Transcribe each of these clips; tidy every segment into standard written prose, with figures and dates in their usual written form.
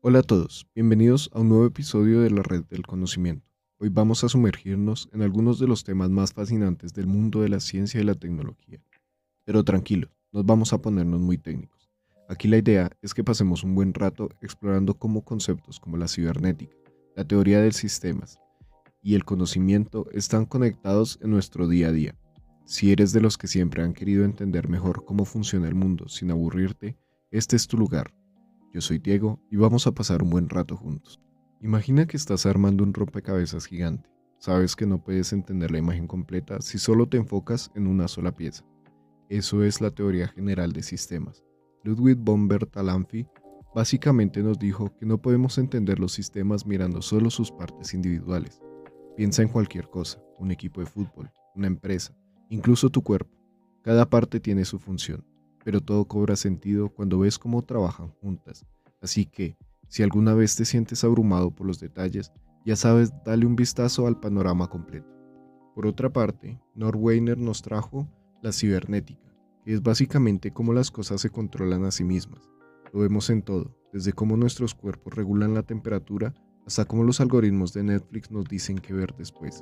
Hola a todos, bienvenidos a un nuevo episodio de la Red del Conocimiento. Hoy vamos a sumergirnos en algunos de los temas más fascinantes del mundo de la ciencia y la tecnología. Pero tranquilos, nos vamos a ponernos muy técnicos. Aquí la idea es que pasemos un buen rato explorando cómo conceptos como la cibernética, la teoría de sistemas y el conocimiento están conectados en nuestro día a día. Si eres de los que siempre han querido entender mejor cómo funciona el mundo sin aburrirte, este es tu lugar. Yo soy Diego y vamos a pasar un buen rato juntos. Imagina que estás armando un rompecabezas gigante. Sabes que no puedes entender la imagen completa si solo te enfocas en una sola pieza. Eso es la teoría general de sistemas. Ludwig von Bertalanffy básicamente nos dijo que no podemos entender los sistemas mirando solo sus partes individuales. Piensa en cualquier cosa, un equipo de fútbol, una empresa, incluso tu cuerpo. Cada parte tiene su función, pero todo cobra sentido cuando ves cómo trabajan juntas. Así que, si alguna vez te sientes abrumado por los detalles, ya sabes, dale un vistazo al panorama completo. Por otra parte, Norweiner nos trajo la cibernética, que es básicamente cómo las cosas se controlan a sí mismas. Lo vemos en todo, desde cómo nuestros cuerpos regulan la temperatura hasta cómo los algoritmos de Netflix nos dicen qué ver después.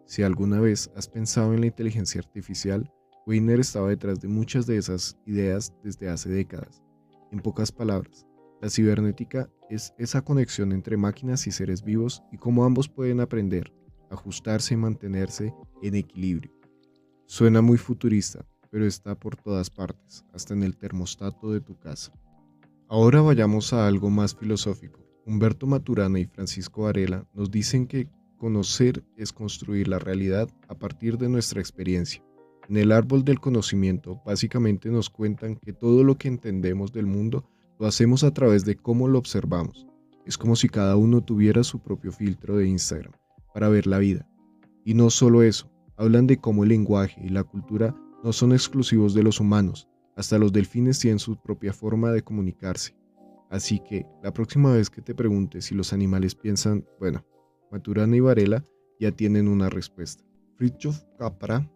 Si alguna vez has pensado en la inteligencia artificial, Weiner estaba detrás de muchas de esas ideas desde hace décadas. En pocas palabras, la cibernética es esa conexión entre máquinas y seres vivos y cómo ambos pueden aprender, ajustarse y mantenerse en equilibrio. Suena muy futurista, pero está por todas partes, hasta en el termostato de tu casa. Ahora vayamos a algo más filosófico. Humberto Maturana y Francisco Varela nos dicen que conocer es construir la realidad a partir de nuestra experiencia. En el árbol del conocimiento, básicamente nos cuentan que todo lo que entendemos del mundo lo hacemos a través de cómo lo observamos. Es como si cada uno tuviera su propio filtro de Instagram para ver la vida. Y no solo eso, hablan de cómo el lenguaje y la cultura no son exclusivos de los humanos, hasta los delfines tienen su propia forma de comunicarse. Así que la próxima vez que te preguntes si los animales piensan, bueno, Maturana y Varela ya tienen una respuesta. Fritjof Capra,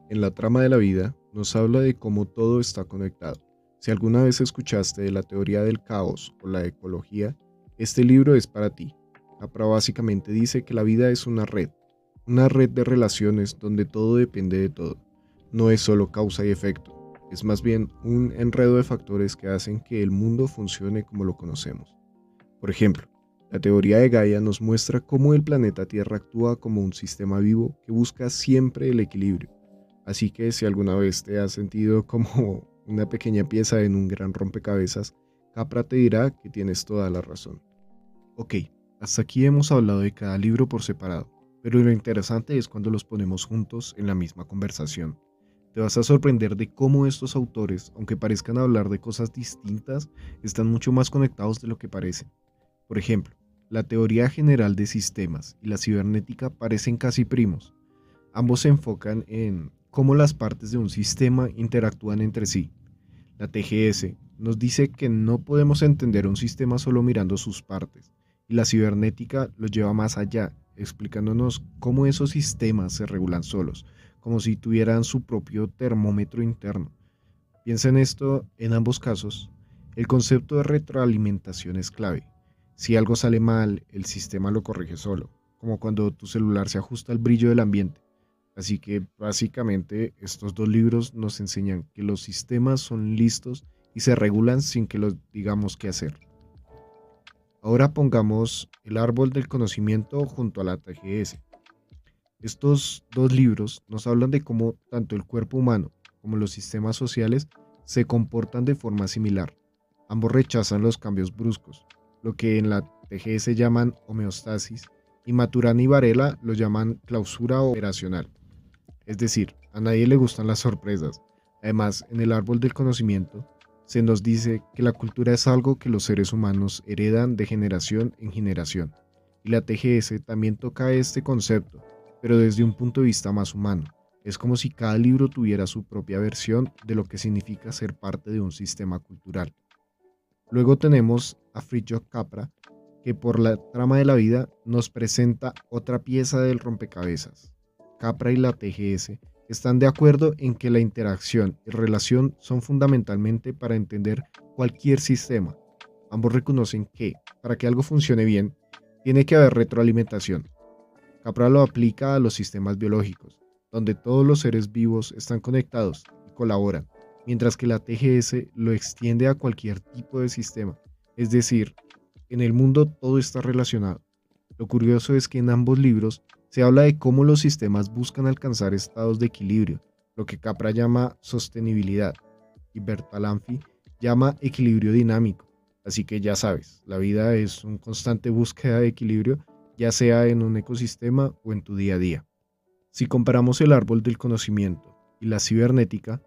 en La trama de la vida, nos habla de cómo todo está conectado. Si alguna vez escuchaste de la teoría del caos o la ecología, este libro es para ti. Capra básicamente dice que la vida es una red de relaciones donde todo depende de todo. No es solo causa y efecto, es más bien un enredo de factores que hacen que el mundo funcione como lo conocemos. Por ejemplo, la teoría de Gaia nos muestra cómo el planeta Tierra actúa como un sistema vivo que busca siempre el equilibrio. Así que si alguna vez te has sentido como una pequeña pieza en un gran rompecabezas, Capra te dirá que tienes toda la razón. Ok, hasta aquí hemos hablado de cada libro por separado, pero lo interesante es cuando los ponemos juntos en la misma conversación. Te vas a sorprender de cómo estos autores, aunque parezcan hablar de cosas distintas, están mucho más conectados de lo que parecen. Por ejemplo, la teoría general de sistemas y la cibernética parecen casi primos. Ambos se enfocan en cómo las partes de un sistema interactúan entre sí. La TGS nos dice que no podemos entender un sistema solo mirando sus partes, y la cibernética lo lleva más allá, explicándonos cómo esos sistemas se regulan solos, como si tuvieran su propio termómetro interno. Piensa en esto en ambos casos. El concepto de retroalimentación es clave. Si algo sale mal, el sistema lo corrige solo, como cuando tu celular se ajusta al brillo del ambiente. Así que básicamente estos dos libros nos enseñan que los sistemas son listos y se regulan sin que los digamos qué hacer. Ahora pongamos el árbol del conocimiento junto a la TGS. Estos dos libros nos hablan de cómo tanto el cuerpo humano como los sistemas sociales se comportan de forma similar. Ambos rechazan los cambios bruscos, lo que en la TGS llaman homeostasis, y Maturana y Varela lo llaman clausura operacional. Es decir, a nadie le gustan las sorpresas. Además, en el árbol del conocimiento se nos dice que la cultura es algo que los seres humanos heredan de generación en generación. Y la TGS también toca este concepto, pero desde un punto de vista más humano. Es como si cada libro tuviera su propia versión de lo que significa ser parte de un sistema cultural. Luego tenemos a Fritjof Capra, que por la trama de la vida nos presenta otra pieza del rompecabezas. Capra y la TGS están de acuerdo en que la interacción y relación son fundamentalmente para entender cualquier sistema. ambos reconocen que, para que algo funcione bien, tiene que haber retroalimentación. Capra lo aplica a los sistemas biológicos, donde todos los seres vivos están conectados y colaboran, mientras que la TGS lo extiende a cualquier tipo de sistema. Es decir, en el mundo todo está relacionado. Lo curioso es que en ambos libros se habla de cómo los sistemas buscan alcanzar estados de equilibrio, lo que Capra llama sostenibilidad y Bertalanffy llama equilibrio dinámico. Así que ya sabes, la vida es una constante búsqueda de equilibrio, ya sea en un ecosistema o en tu día a día. Si comparamos el árbol del conocimiento y la cibernética,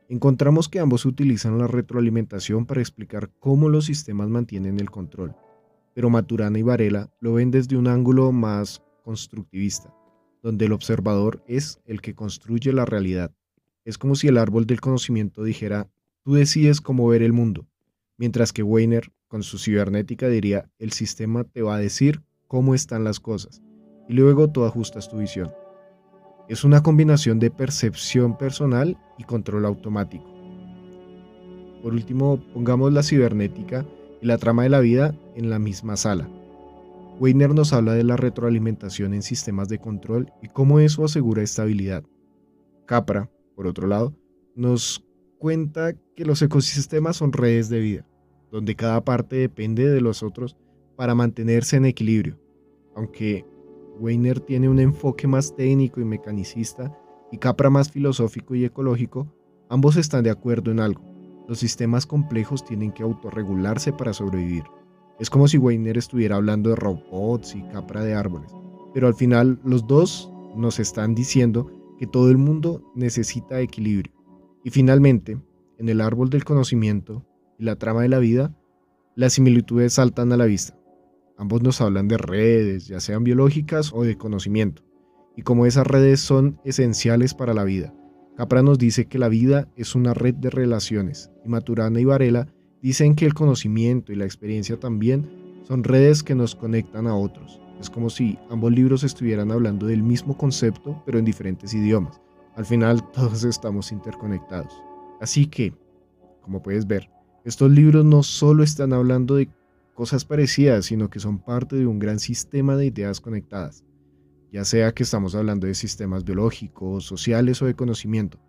encontramos que ambos utilizan la retroalimentación para explicar cómo los sistemas mantienen el control, pero Maturana y Varela lo ven desde un ángulo más constructivista, donde el observador es el que construye la realidad. Es como si el árbol del conocimiento dijera, tú decides cómo ver el mundo, mientras que Weiner, con su cibernética, diría, el sistema te va a decir cómo están las cosas, y luego tú ajustas tu visión. Es una combinación de percepción personal y control automático. Por último, pongamos la cibernética y la trama de la vida en la misma sala. Weiner nos habla de la retroalimentación en sistemas de control y cómo eso asegura estabilidad. Capra, por otro lado, nos cuenta que los ecosistemas son redes de vida, donde cada parte depende de los otros para mantenerse en equilibrio. Aunque Weiner tiene un enfoque más técnico y mecanicista y Capra más filosófico y ecológico, ambos están de acuerdo en algo. Los sistemas complejos tienen que autorregularse para sobrevivir. Es como si Weiner estuviera hablando de robots y Capra de árboles, pero al final los dos nos están diciendo que todo el mundo necesita equilibrio. Y finalmente, en el árbol del conocimiento y la trama de la vida, las similitudes saltan a la vista. Ambos nos hablan de redes, ya sean biológicas o de conocimiento, y cómo esas redes son esenciales para la vida. Capra nos dice que la vida es una red de relaciones, y Maturana y Varela dicen que el conocimiento y la experiencia también son redes que nos conectan a otros. Es como si ambos libros estuvieran hablando del mismo concepto, pero en diferentes idiomas. Al final, todos estamos interconectados. Así que, como puedes ver, estos libros no solo están hablando de cosas parecidas, sino que son parte de un gran sistema de ideas conectadas. Ya sea que estamos hablando de sistemas biológicos, sociales o de conocimiento.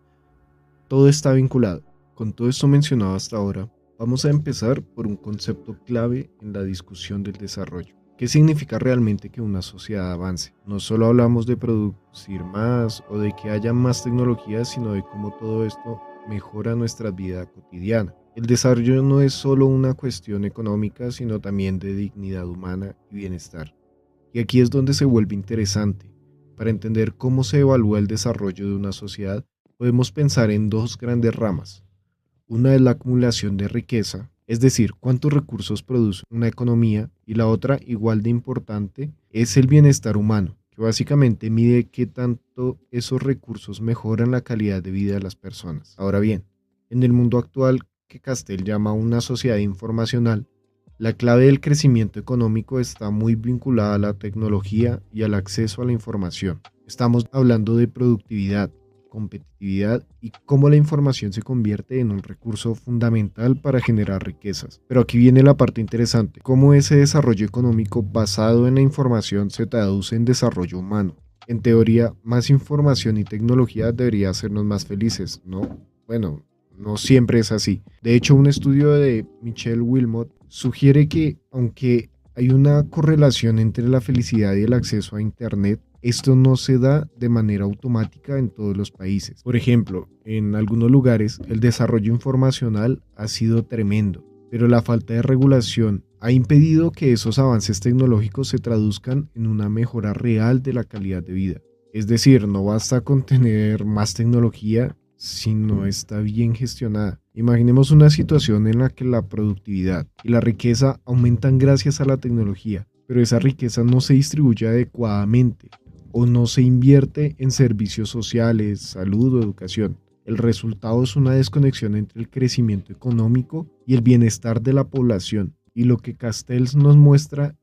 Todo está vinculado. Con todo esto mencionado hasta ahora, vamos a empezar por un concepto clave en la discusión del desarrollo. ¿Qué significa realmente que una sociedad avance? No solo hablamos de producir más o de que haya más tecnología, sino de cómo todo esto mejora nuestra vida cotidiana. El desarrollo no es solo una cuestión económica, sino también de dignidad humana y bienestar. Y aquí es donde se vuelve interesante. Para entender cómo se evalúa el desarrollo de una sociedad, podemos pensar en dos grandes ramas. Una es la acumulación de riqueza, es decir, cuántos recursos produce una economía, y la otra, igual de importante, es el bienestar humano, que básicamente mide qué tanto esos recursos mejoran la calidad de vida de las personas. Ahora bien, en el mundo actual, que Castell llama una sociedad informacional, la clave del crecimiento económico está muy vinculada a la tecnología y al acceso a la información. Estamos hablando de productividad, competitividad y cómo la información se convierte en un recurso fundamental para generar riquezas. Pero aquí viene la parte interesante, cómo ese desarrollo económico basado en la información se traduce en desarrollo humano. En teoría, más información y tecnología debería hacernos más felices, ¿no? Bueno, no siempre es así. De hecho, un estudio de Michelle Wilmot sugiere que, aunque hay una correlación entre la felicidad y el acceso a Internet, esto no se da de manera automática en todos los países. Por ejemplo, en algunos lugares el desarrollo informacional ha sido tremendo, pero la falta de regulación ha impedido que esos avances tecnológicos se traduzcan en una mejora real de la calidad de vida. Es decir, no basta con tener más tecnología si no está bien gestionada. Imaginemos una situación en la que la productividad y la riqueza aumentan gracias a la tecnología, pero esa riqueza no se distribuye adecuadamente o no se invierte en servicios sociales, salud o educación. El resultado es una desconexión entre el crecimiento económico y el bienestar de la población. Y lo que Castells nos muestra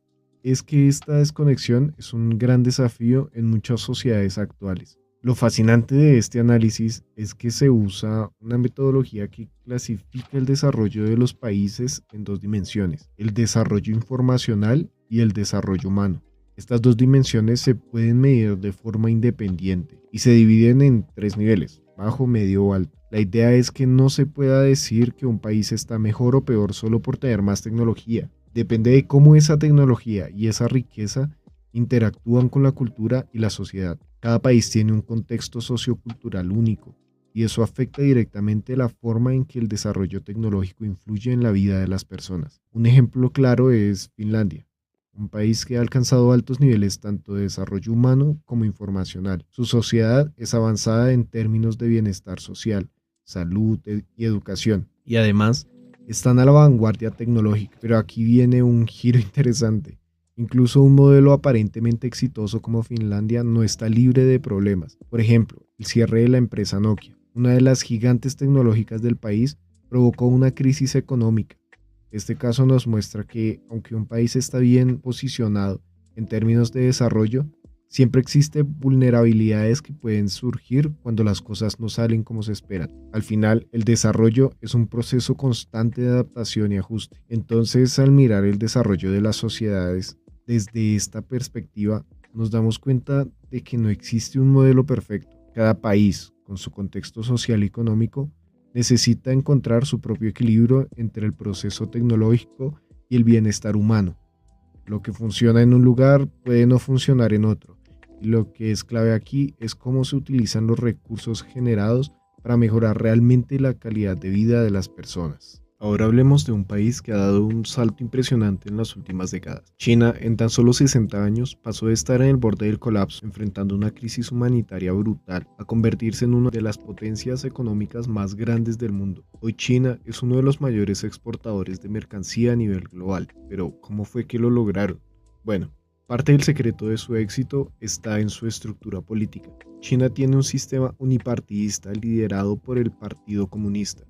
es que esta desconexión es un gran desafío en muchas sociedades actuales. Lo fascinante de este análisis es que se usa una metodología que clasifica el desarrollo de los países en dos dimensiones, el desarrollo informacional y el desarrollo humano. Estas dos dimensiones se pueden medir de forma independiente y se dividen en tres niveles, bajo, medio o alto. La idea es que no se pueda decir que un país está mejor o peor solo por tener más tecnología. Depende de cómo esa tecnología y esa riqueza interactúan con la cultura y la sociedad. Cada país tiene un contexto sociocultural único y eso afecta directamente la forma en que el desarrollo tecnológico influye en la vida de las personas. Un ejemplo claro es Finlandia, un país que ha alcanzado altos niveles tanto de desarrollo humano como informacional. Su sociedad es avanzada en términos de bienestar social, salud y educación, y además están a la vanguardia tecnológica. Pero aquí viene un giro interesante. Incluso un modelo aparentemente exitoso como Finlandia no está libre de problemas. Por ejemplo, el cierre de la empresa Nokia, una de las gigantes tecnológicas del país, provocó una crisis económica. Este caso nos muestra que, aunque un país está bien posicionado en términos de desarrollo, siempre existen vulnerabilidades que pueden surgir cuando las cosas no salen como se esperan. Al final, el desarrollo es un proceso constante de adaptación y ajuste. Entonces, al mirar el desarrollo de las sociedades desde esta perspectiva, nos damos cuenta de que no existe un modelo perfecto. Cada país, con su contexto social y económico, necesita encontrar su propio equilibrio entre el proceso tecnológico y el bienestar humano. Lo que funciona en un lugar puede no funcionar en otro. Y lo que es clave aquí es cómo se utilizan los recursos generados para mejorar realmente la calidad de vida de las personas. Ahora hablemos de un país que ha dado un salto impresionante en las últimas décadas. China, en tan solo 60 años, pasó de estar en el borde del colapso, enfrentando una crisis humanitaria brutal, a convertirse en una de las potencias económicas más grandes del mundo. Hoy China es uno de los mayores exportadores de mercancía a nivel global. Pero, ¿cómo fue que lo lograron? Bueno, parte del secreto de su éxito está en su estructura política. China tiene un sistema unipartidista liderado por el Partido Comunista,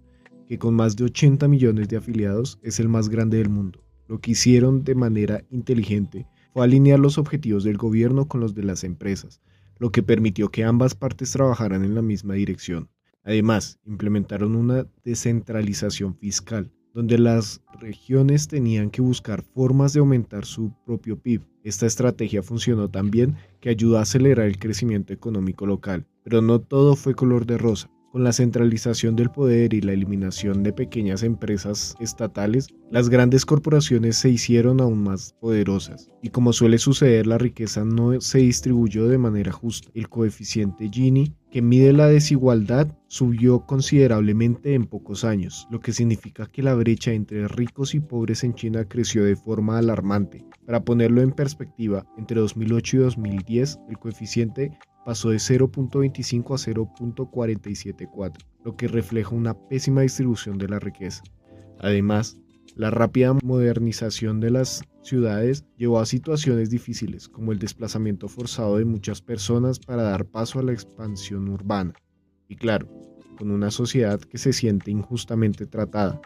que con más de 80 millones de afiliados es el más grande del mundo. Lo que hicieron de manera inteligente fue alinear los objetivos del gobierno con los de las empresas, lo que permitió que ambas partes trabajaran en la misma dirección. Además, implementaron una descentralización fiscal, donde las regiones tenían que buscar formas de aumentar su propio PIB. Esta estrategia funcionó tan bien que ayudó a acelerar el crecimiento económico local, pero no todo fue color de rosa. Con la centralización del poder y la eliminación de pequeñas empresas estatales, las grandes corporaciones se hicieron aún más poderosas. Y como suele suceder, la riqueza no se distribuyó de manera justa. El coeficiente Gini, que mide la desigualdad, subió considerablemente en pocos años, lo que significa que la brecha entre ricos y pobres en China creció de forma alarmante. Para ponerlo en perspectiva, entre 2008 y 2010, el coeficiente pasó de 0.25 a 0.474, lo que refleja una pésima distribución de la riqueza. Además, la rápida modernización de las ciudades llevó a situaciones difíciles, como el desplazamiento forzado de muchas personas para dar paso a la expansión urbana. Y claro, con una sociedad que se siente injustamente tratada,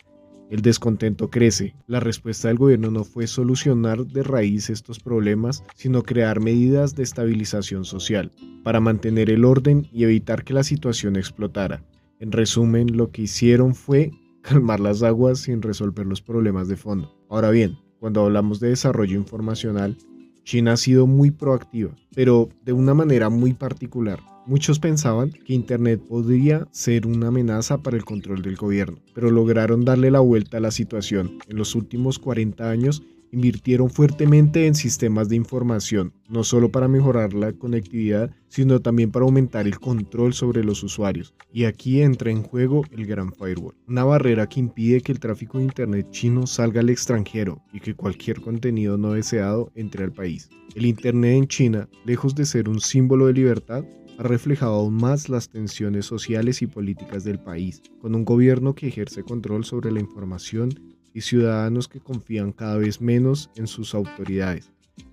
el descontento crece. La respuesta del gobierno no fue solucionar de raíz estos problemas, sino crear medidas de estabilización social para mantener el orden y evitar que la situación explotara. En resumen, lo que hicieron fue calmar las aguas sin resolver los problemas de fondo. Ahora bien, cuando hablamos de desarrollo informacional, China ha sido muy proactiva, pero de una manera muy particular. Muchos pensaban que Internet podría ser una amenaza para el control del gobierno, pero lograron darle la vuelta a la situación. En los últimos 40 años, invirtieron fuertemente en sistemas de información, no solo para mejorar la conectividad, sino también para aumentar el control sobre los usuarios. Y aquí entra en juego el Gran Firewall, una barrera que impide que el tráfico de Internet chino salga al extranjero y que cualquier contenido no deseado entre al país. El Internet en China, lejos de ser un símbolo de libertad, ha reflejado aún más las tensiones sociales y políticas del país, con un gobierno que ejerce control sobre la información y ciudadanos que confían cada vez menos en sus autoridades.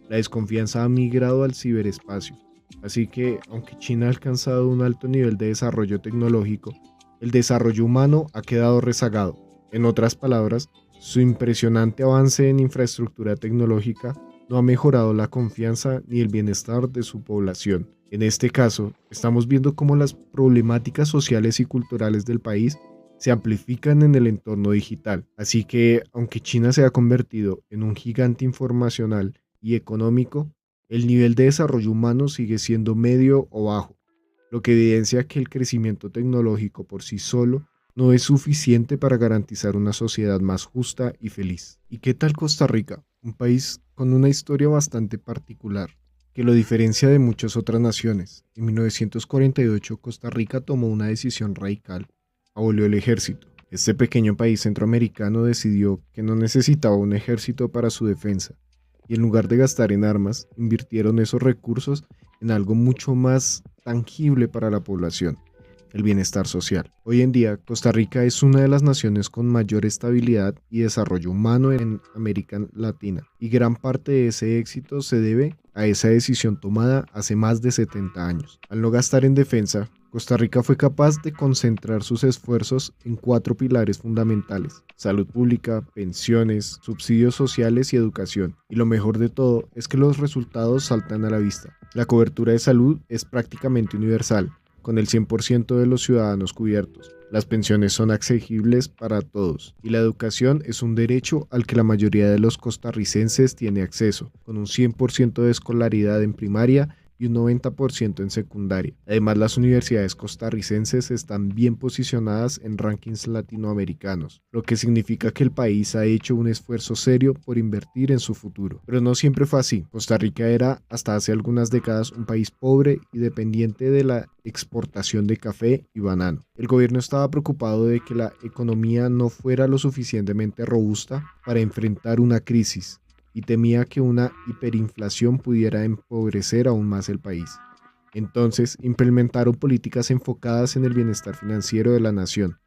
La desconfianza ha migrado al ciberespacio, así que, aunque China ha alcanzado un alto nivel de desarrollo tecnológico, el desarrollo humano ha quedado rezagado. En otras palabras, su impresionante avance en infraestructura tecnológica no ha mejorado la confianza ni el bienestar de su población. En este caso, estamos viendo cómo las problemáticas sociales y culturales del país se amplifican en el entorno digital. Así que, aunque China se ha convertido en un gigante informacional y económico, el nivel de desarrollo humano sigue siendo medio o bajo, lo que evidencia que el crecimiento tecnológico por sí solo no es suficiente para garantizar una sociedad más justa y feliz. ¿Y qué tal Costa Rica? Un país con una historia bastante particular, que lo diferencia de muchas otras naciones. En 1948, Costa Rica tomó una decisión radical: abolió el ejército. Este pequeño país centroamericano decidió que no necesitaba un ejército para su defensa, y en lugar de gastar en armas, invirtieron esos recursos en algo mucho más tangible para la población: el bienestar social. Hoy en día, Costa Rica es una de las naciones con mayor estabilidad y desarrollo humano en América Latina, y gran parte de ese éxito se debe a esa decisión tomada hace más de 70 años. Al no gastar en defensa, Costa Rica fue capaz de concentrar sus esfuerzos en cuatro pilares fundamentales: salud pública, pensiones, subsidios sociales y educación. Y lo mejor de todo es que los resultados saltan a la vista. La cobertura de salud es prácticamente universal, con el 100% de los ciudadanos cubiertos. Las pensiones son accesibles para todos y la educación es un derecho al que la mayoría de los costarricenses tiene acceso, con un 100% de escolaridad en primaria y un 90% en secundaria. Además, las universidades costarricenses están bien posicionadas en rankings latinoamericanos, lo que significa que el país ha hecho un esfuerzo serio por invertir en su futuro. Pero no siempre fue así. Costa Rica era, hasta hace algunas décadas, un país pobre y dependiente de la exportación de café y banano. El gobierno estaba preocupado de que la economía no fuera lo suficientemente robusta para enfrentar una crisis, y temía que una hiperinflación pudiera empobrecer aún más el país. Entonces, implementaron políticas enfocadas en el bienestar financiero de la nación.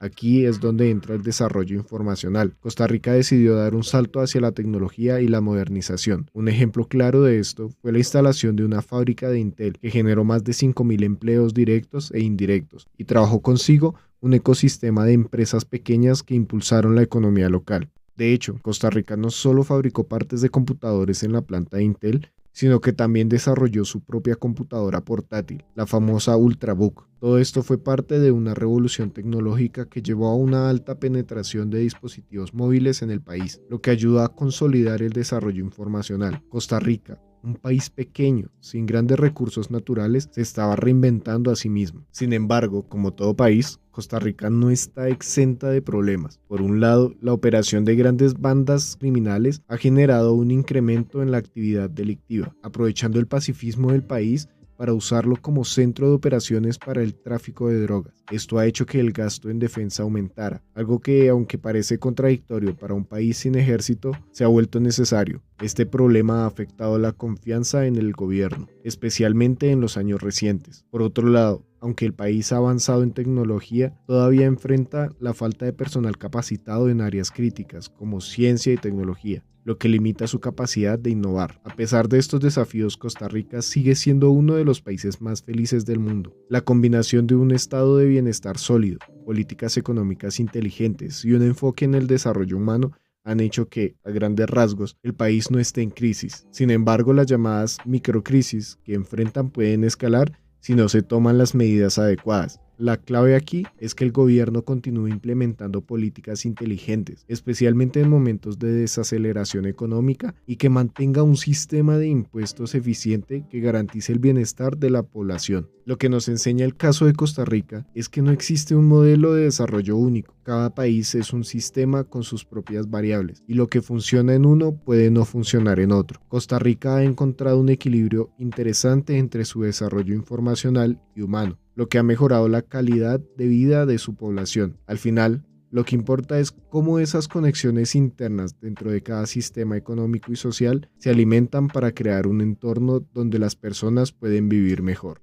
Aquí es donde entra el desarrollo informacional. Costa Rica decidió dar un salto hacia la tecnología y la modernización. Un ejemplo claro de esto fue la instalación de una fábrica de Intel que generó más de 5.000 empleos directos e indirectos y trajo consigo un ecosistema de empresas pequeñas que impulsaron la economía local. De hecho, Costa Rica no solo fabricó partes de computadores en la planta de Intel, sino que también desarrolló su propia computadora portátil, la famosa Ultrabook. Todo esto fue parte de una revolución tecnológica que llevó a una alta penetración de dispositivos móviles en el país, lo que ayudó a consolidar el desarrollo informacional. Costa Rica, un país pequeño, sin grandes recursos naturales, se estaba reinventando a sí mismo. Sin embargo, como todo país, Costa Rica no está exenta de problemas. Por un lado, la operación de grandes bandas criminales ha generado un incremento en la actividad delictiva, aprovechando el pacifismo del país para usarlo como centro de operaciones para el tráfico de drogas. Esto ha hecho que el gasto en defensa aumentara, algo que, aunque parece contradictorio para un país sin ejército, se ha vuelto necesario. Este problema ha afectado la confianza en el gobierno, especialmente en los años recientes. Por otro lado, aunque el país ha avanzado en tecnología, todavía enfrenta la falta de personal capacitado en áreas críticas como ciencia y tecnología, lo que limita su capacidad de innovar. A pesar de estos desafíos, Costa Rica sigue siendo uno de los países más felices del mundo. La combinación de un estado de bienestar sólido, políticas económicas inteligentes y un enfoque en el desarrollo humano han hecho que, a grandes rasgos, el país no esté en crisis. Sin embargo, las llamadas microcrisis que enfrentan pueden escalar si no se toman las medidas adecuadas. La clave aquí es que el gobierno continúe implementando políticas inteligentes, especialmente en momentos de desaceleración económica, y que mantenga un sistema de impuestos eficiente que garantice el bienestar de la población. Lo que nos enseña el caso de Costa Rica es que no existe un modelo de desarrollo único. Cada país es un sistema con sus propias variables, y lo que funciona en uno puede no funcionar en otro. Costa Rica ha encontrado un equilibrio interesante entre su desarrollo informacional y humano, lo que ha mejorado la calidad de vida de su población. Al final, lo que importa es cómo esas conexiones internas dentro de cada sistema económico y social se alimentan para crear un entorno donde las personas pueden vivir mejor.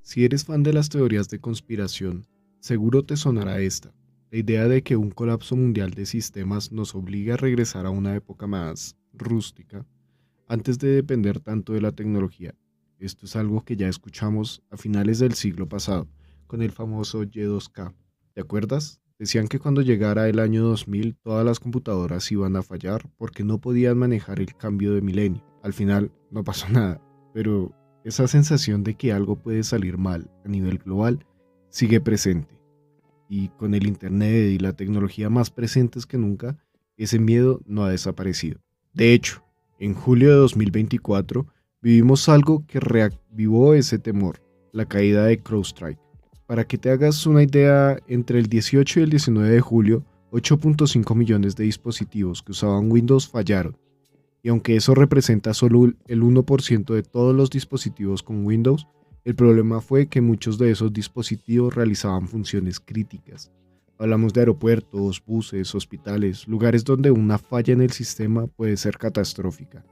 Si eres fan de las teorías de conspiración, seguro te sonará esta: la idea de que un colapso mundial de sistemas nos obliga a regresar a una época más rústica, antes de depender tanto de la tecnología. Esto es algo que ya escuchamos a finales del siglo pasado, con el famoso Y2K. ¿Te acuerdas? Decían que cuando llegara el año 2000 todas las computadoras iban a fallar porque no podían manejar el cambio de milenio. Al final no pasó nada, pero esa sensación de que algo puede salir mal a nivel global sigue presente. Y con el Internet y la tecnología más presentes que nunca, ese miedo no ha desaparecido. De hecho, en julio de 2024 vivimos algo que reavivó ese temor, la caída de CrowdStrike. Para que te hagas una idea, entre el 18 y el 19 de julio, 8.5 millones de dispositivos que usaban Windows fallaron. Y aunque eso representa solo el 1% de todos los dispositivos con Windows, el problema fue que muchos de esos dispositivos realizaban funciones críticas. Hablamos de aeropuertos, buses, hospitales, lugares donde una falla en el sistema puede ser catastrófica.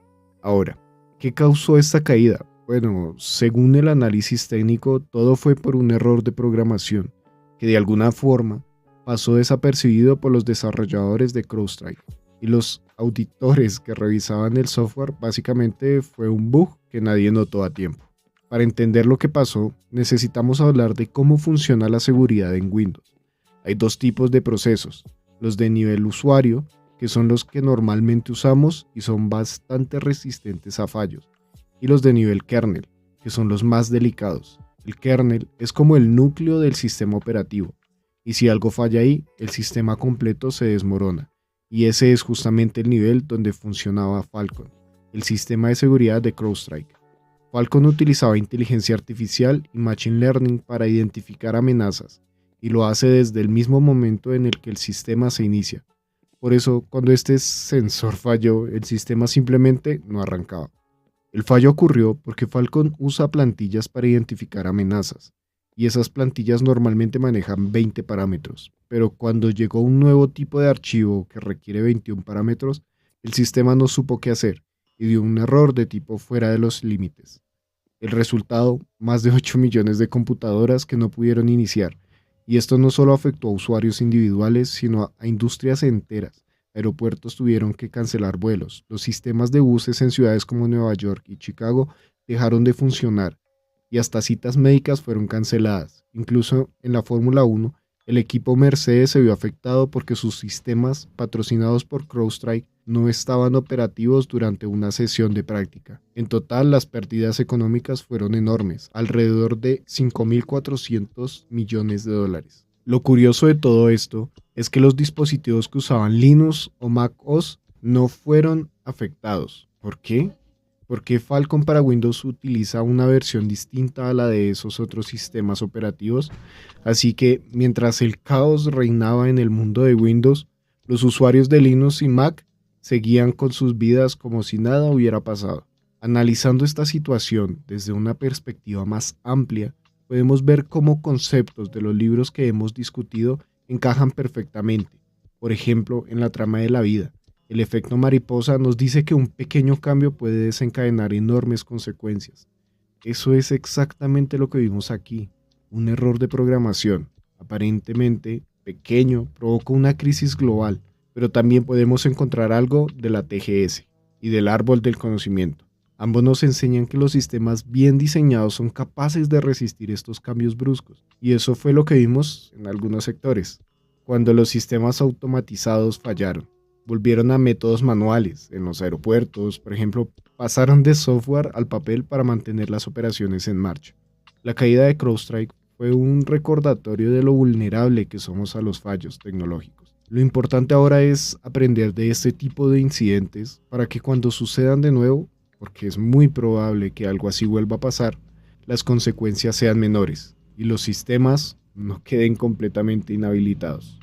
Ahora, ¿qué causó esta caída? Bueno, según el análisis técnico, todo fue por un error de programación, que de alguna forma pasó desapercibido por los desarrolladores de CrowdStrike. Y los auditores que revisaban el software básicamente fue un bug que nadie notó a tiempo. Para entender lo que pasó, necesitamos hablar de cómo funciona la seguridad en Windows. Hay dos tipos de procesos, los de nivel usuario, que son los que normalmente usamos y son bastante resistentes a fallos, y los de nivel kernel, que son los más delicados. El kernel es como el núcleo del sistema operativo, y si algo falla ahí, el sistema completo se desmorona, y ese es justamente el nivel donde funcionaba Falcon, el sistema de seguridad de CrowdStrike. Falcon utilizaba inteligencia artificial y machine learning para identificar amenazas, y lo hace desde el mismo momento en el que el sistema se inicia. Por eso, cuando este sensor falló, el sistema simplemente no arrancaba. El fallo ocurrió porque Falcon usa plantillas para identificar amenazas, y esas plantillas normalmente manejan 20 parámetros, pero cuando llegó un nuevo tipo de archivo que requiere 21 parámetros, el sistema no supo qué hacer y dio un error de tipo fuera de los límites. El resultado, más de 8 millones de computadoras que no pudieron iniciar, y esto no solo afectó a usuarios individuales, sino a industrias enteras. Aeropuertos tuvieron que cancelar vuelos, los sistemas de buses en ciudades como Nueva York y Chicago dejaron de funcionar, y hasta citas médicas fueron canceladas. Incluso en la Fórmula 1, el equipo Mercedes se vio afectado porque sus sistemas, patrocinados por CrowdStrike, no estaban operativos durante una sesión de práctica. En total, las pérdidas económicas fueron enormes, alrededor de 5.400 millones de dólares. Lo curioso de todo esto es que los dispositivos que usaban Linux o Mac OS no fueron afectados. ¿Por qué? Porque Falcon para Windows utiliza una versión distinta a la de esos otros sistemas operativos, así que mientras el caos reinaba en el mundo de Windows, los usuarios de Linux y Mac seguían con sus vidas como si nada hubiera pasado. Analizando esta situación desde una perspectiva más amplia, podemos ver cómo conceptos de los libros que hemos discutido encajan perfectamente. Por ejemplo, en la trama de la vida. El efecto mariposa nos dice que un pequeño cambio puede desencadenar enormes consecuencias. Eso es exactamente lo que vimos aquí. Un error de programación, aparentemente pequeño, provoca una crisis global, pero también podemos encontrar algo de la TGS y del árbol del conocimiento. Ambos nos enseñan que los sistemas bien diseñados son capaces de resistir estos cambios bruscos, y eso fue lo que vimos en algunos sectores, cuando los sistemas automatizados fallaron. Volvieron a métodos manuales. En los aeropuertos, por ejemplo, pasaron de software al papel para mantener las operaciones en marcha. La caída de CrowdStrike fue un recordatorio de lo vulnerable que somos a los fallos tecnológicos. Lo importante ahora es aprender de este tipo de incidentes para que cuando sucedan de nuevo, porque es muy probable que algo así vuelva a pasar, las consecuencias sean menores y los sistemas no queden completamente inhabilitados.